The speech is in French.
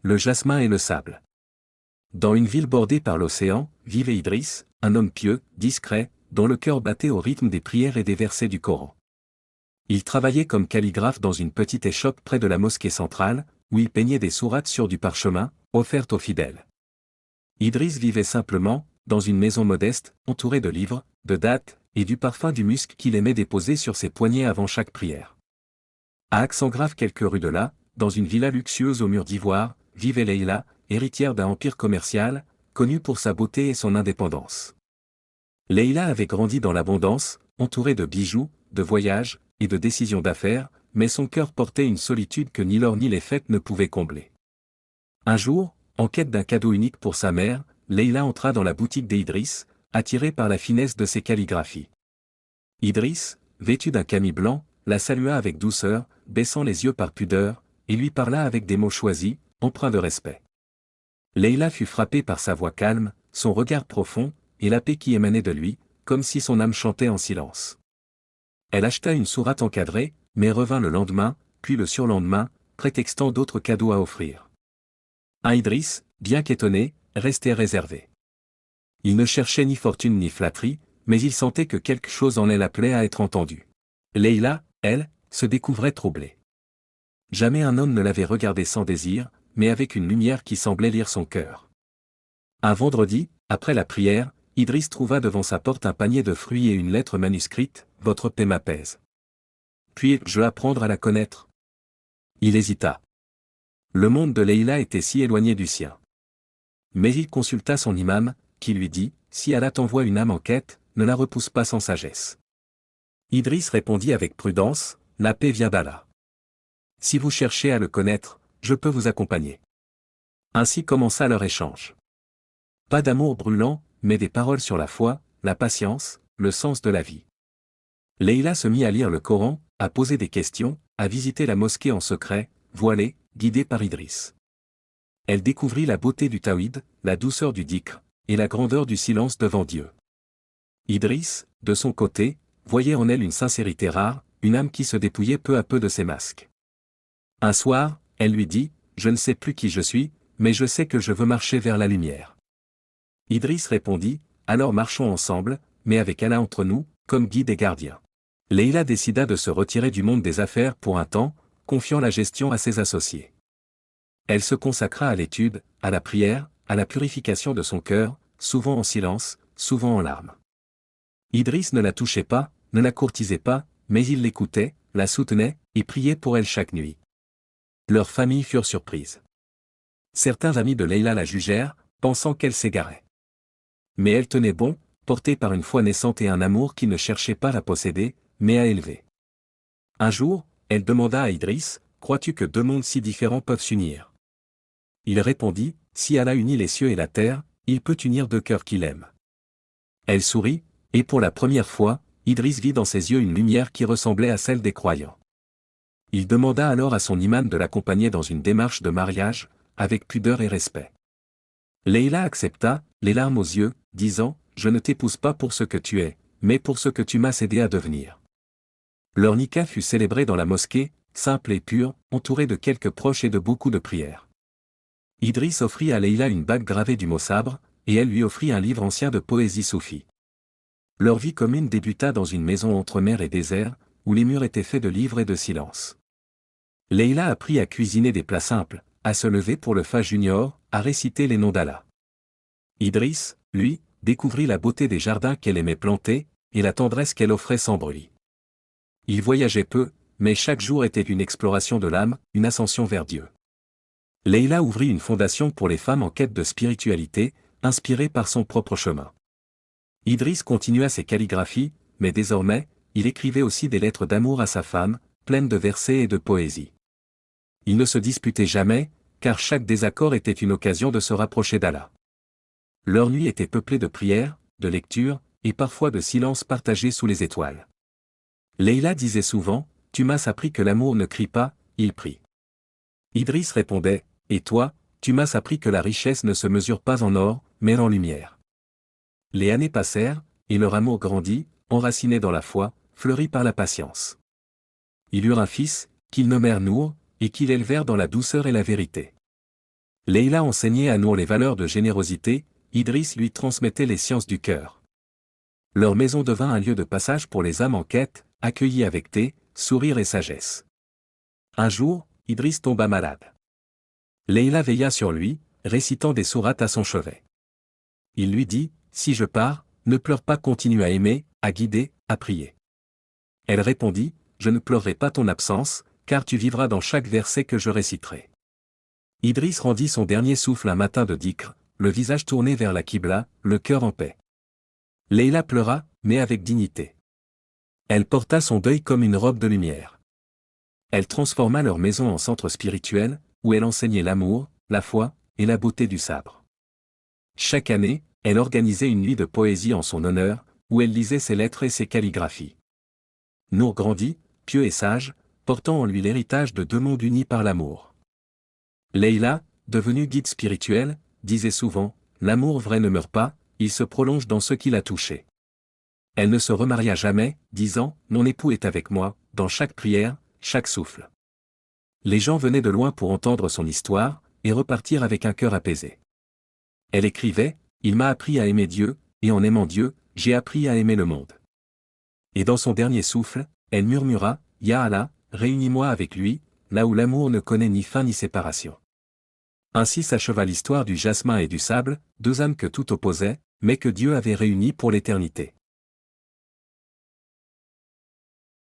le jasmin et le sable. Dans une ville bordée par l'océan, vivait Idriss, un homme pieux, discret, dont le cœur battait au rythme des prières et des versets du Coran. Il travaillait comme calligraphe dans une petite échoppe près de la mosquée centrale, où il peignait des sourates sur du parchemin, offertes aux fidèles. Idriss vivait simplement, dans une maison modeste, entourée de livres, de dattes, et du parfum du musc qu'il aimait déposer sur ses poignets avant chaque prière. À Aix-en-Grave, quelques rues de là, dans une villa luxueuse aux murs d'ivoire, vivait Leïla, héritière d'un empire commercial, connue pour sa beauté et son indépendance. Leïla avait grandi dans l'abondance, entourée de bijoux, de voyages, et de décisions d'affaires, mais son cœur portait une solitude que ni l'or ni les fêtes ne pouvaient combler. Un jour, en quête d'un cadeau unique pour sa mère, Leïla entra dans la boutique d'Idriss, attirée par la finesse de ses calligraphies. Idriss, vêtu d'un camis blanc, la salua avec douceur, baissant les yeux par pudeur, et lui parla avec des mots choisis, empreints de respect. Leïla fut frappée par sa voix calme, son regard profond, et la paix qui émanait de lui, comme si son âme chantait en silence. Elle acheta une sourate encadrée, mais revint le lendemain, puis le surlendemain, prétextant d'autres cadeaux à offrir. Idriss, bien qu'étonné, restait réservé. Il ne cherchait ni fortune ni flatterie, mais il sentait que quelque chose en elle appelait à être entendu. Leïla, elle, se découvrait troublée. Jamais un homme ne l'avait regardée sans désir, mais avec une lumière qui semblait lire son cœur. Un vendredi, après la prière, Idriss trouva devant sa porte un panier de fruits et une lettre manuscrite, « Votre paix m'apaise. Puis-je apprendre à la connaître ?» Il hésita. Le monde de Leïla était si éloigné du sien. Mais il consulta son imam, qui lui dit, « Si Allah t'envoie une âme en quête, ne la repousse pas sans sagesse. » Idriss répondit avec prudence, « La paix vient d'Allah. Si vous cherchez à le connaître, je peux vous accompagner. » Ainsi commença leur échange. Pas d'amour brûlant, mais des paroles sur la foi, la patience, le sens de la vie. Leïla se mit à lire le Coran, à poser des questions, à visiter la mosquée en secret, voilée, guidée par Idriss. Elle découvrit la beauté du tawhid, la douceur du dhikr, et la grandeur du silence devant Dieu. Idriss, de son côté, voyait en elle une sincérité rare, une âme qui se dépouillait peu à peu de ses masques. Un soir, elle lui dit, « Je ne sais plus qui je suis, mais je sais que je veux marcher vers la lumière. » Idriss répondit, « Alors marchons ensemble, mais avec Allah entre nous, comme guide et gardien. » Leïla décida de se retirer du monde des affaires pour un temps, confiant la gestion à ses associés. Elle se consacra à l'étude, à la prière, à la purification de son cœur, souvent en silence, souvent en larmes. Idriss ne la touchait pas, ne la courtisait pas, mais il l'écoutait, la soutenait, et priait pour elle chaque nuit. Leurs familles furent surprises. Certains amis de Leïla la jugèrent, pensant qu'elle s'égarait. Mais elle tenait bon, portée par une foi naissante et un amour qui ne cherchait pas à la posséder, mais à élever. Un jour, elle demanda à Idriss, « Crois-tu que deux mondes si différents peuvent s'unir ?» Il répondit, « Si Allah unit les cieux et la terre, il peut unir deux cœurs qu'il aime. » Elle sourit, et pour la première fois, Idriss vit dans ses yeux une lumière qui ressemblait à celle des croyants. Il demanda alors à son imam de l'accompagner dans une démarche de mariage, avec pudeur et respect. Leïla accepta, les larmes aux yeux, disant, « Je ne t'épouse pas pour ce que tu es, mais pour ce que tu m'as aidé à devenir. » Leur nikah fut célébré dans la mosquée, simple et pure, entouré de quelques proches et de beaucoup de prières. Idriss offrit à Leïla une bague gravée du mot sabre, et elle lui offrit un livre ancien de poésie soufie. Leur vie commune débuta dans une maison entre mer et désert, où les murs étaient faits de livres et de silence. Leïla apprit à cuisiner des plats simples, à se lever pour le Fajr junior, à réciter les noms d'Allah. Idriss, lui, découvrit la beauté des jardins qu'elle aimait planter, et la tendresse qu'elle offrait sans bruit. Il voyageait peu, mais chaque jour était une exploration de l'âme, une ascension vers Dieu. Leïla ouvrit une fondation pour les femmes en quête de spiritualité, inspirée par son propre chemin. Idriss continua ses calligraphies, mais désormais, il écrivait aussi des lettres d'amour à sa femme, pleines de versets et de poésie. Ils ne se disputaient jamais, car chaque désaccord était une occasion de se rapprocher d'Allah. Leur nuit était peuplée de prières, de lectures, et parfois de silences partagés sous les étoiles. Leïla disait souvent, « Tu m'as appris que l'amour ne crie pas, il prie. » Idriss répondait, « Et toi, tu m'as appris que la richesse ne se mesure pas en or, mais en lumière. » Les années passèrent, et leur amour grandit, enraciné dans la foi, fleuri par la patience. Ils eurent un fils, qu'ils nommèrent Nour, et qu'ils élevèrent dans la douceur et la vérité. Leïla enseignait à Nour les valeurs de générosité, Idriss lui transmettait les sciences du cœur. Leur maison devint un lieu de passage pour les âmes en quête, accueillies avec thé, sourire et sagesse. Un jour, Idriss tomba malade. Leïla veilla sur lui, récitant des sourates à son chevet. Il lui dit, « Si je pars, ne pleure pas, continue à aimer, à guider, à prier. » Elle répondit, « Je ne pleurerai pas ton absence, car tu vivras dans chaque verset que je réciterai. » Idriss rendit son dernier souffle un matin de Dikr, le visage tourné vers la Qibla, le cœur en paix. Leïla pleura, mais avec dignité. Elle porta son deuil comme une robe de lumière. Elle transforma leur maison en centre spirituel, où elle enseignait l'amour, la foi, et la beauté du sabre. Chaque année, elle organisait une nuit de poésie en son honneur, où elle lisait ses lettres et ses calligraphies. Nour grandit, pieux et sage, portant en lui l'héritage de deux mondes unis par l'amour. Leïla, devenue guide spirituel, disait souvent, « L'amour vrai ne meurt pas, il se prolonge dans ce qui l'a touché. » Elle ne se remaria jamais, disant, « Mon époux est avec moi, dans chaque prière, chaque souffle. » Les gens venaient de loin pour entendre son histoire, et repartir avec un cœur apaisé. Elle écrivait, « Il m'a appris à aimer Dieu, et en aimant Dieu, j'ai appris à aimer le monde. » Et dans son dernier souffle, elle murmura, « Ya Allah, réunis-moi avec lui, là où l'amour ne connaît ni fin ni séparation. » Ainsi s'acheva l'histoire du jasmin et du sable, deux âmes que tout opposait, mais que Dieu avait réunies pour l'éternité.